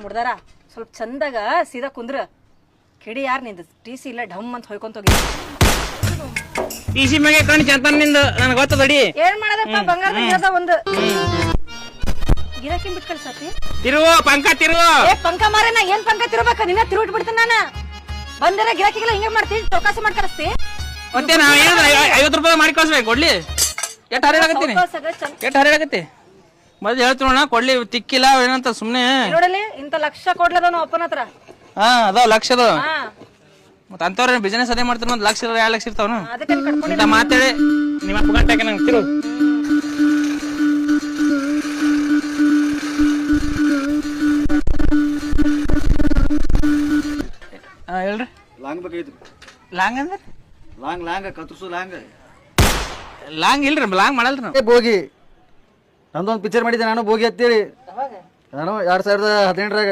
ಮುಡ್ದಾರ ಸ್ವಲ್ಪ ಚಂದಾಗ ಸೀದಾ ಕುಂದ್ರ ಕಿಡಿ ಯಾರು ನಿಂದ ಟಿ ಸಿ ಇಲ್ಲ ಢಮ್ ಅಂತ ಹೊಯ್ಕೊಂತ ಹೋಗಿ ಟಿ ಸಿ ಮ್ಯಾಗೆ ಕಣ್ ಚಂತನ್ ನಿಂದ ನನಗೆ ಗೊತ್ತದಡಿ. ಏನ್ ಮಾಡದಪ್ಪ ಬಂಗಾರದ ಗಿರದ ಒಂದು ಗಿರಾಕಿ ಬಿಟ್ಟು ಕಳ್ಸತಿ ತಿರುವು ಪಂಕ ತಿರುವು. ಏ ಪಂಕ ಮಾರ ನಾ ಏನ್ ಪಂಕ ತಿರ್ಬೇಕ ನಿನ್ನ ತಿರುವಿಟ್ ಬಿಡ್ತೀನಿ ನಾನು ಬಂದಿರ ಗಿರಾಕಿಗೆಲ್ಲ ಹಿಂಗೆ ಮಾಡ್ತೀನಿ ಚೌಕಾಸಿ ಮಾಡಿ ಕಳಿಸ್ತಿ ಮತ್ತೆ ನಾ ಏನು 50 ರೂಪಾಯಿ ಮಾಡಿ ಕಳ್ಸ್ಬೇಕು ಕೊಡ್ಲಿ. ಎಷ್ಟು ಹರಿಯಾಗತ್ತೀನಿ ಎಷ್ಟು ಹರಿಯಾಗತ್ತಿ ಮೊದಲು ಹೇಳ್ತೀನೋಣ ಕೊಡ್ಲಿ ತಿಕ್ಕಿಲ್ಲ ಏನಂತ ಸುಮ್ಮನೆ ನೋಡಲಿ ಇಂತ ಲಕ್ಷ ಕೊಡ್ಲದ ಅಪ್ಪನ ಹತ್ರ ಹಾ ಅದಾವ ಲಕ್ಷದ ಹಾ ಮತ್ತೆ ಅಂತವ್ರ ಬಿಸಿನೆಸ್ ಅದೇ ಮಾಡ್ತಾರ ಒಂದು ಲಕ್ಷ 2 ಲಕ್ಷ ಇರ್ತಾವನು ಅದಕ್ಕೆ ಕಟ್ಕೊಂಡು ಅಂತ ಮಾತಾಡಿ ನಿಮ್ಮ ಅಪ್ಪ ಗಂಟೆ ನಂಗೆ ತಿರು ಹೇಳ್ರಿ. ಲಾಂಗ್ ಬೇಕಾಗಿತ್ತು. ಲಾಂಗ್ ಅಂದ್ರೆ ಲಾಂಗ್ ಕತ್ತರಿಸು ಲಾಂಗ್ ಇಲ್ರಿ ಲಾಂಗ್ ಮಾಡಲ್ರಿ ನಾವು. ಬೋಗಿ ನಂದೊಂದು ಪಿಕ್ಚರ್ ಮಾಡಿದ್ದೆ ನಾನು ಬೋಗಿ ಅಂತೇಳಿ ನಾನು 2018ರಾಗ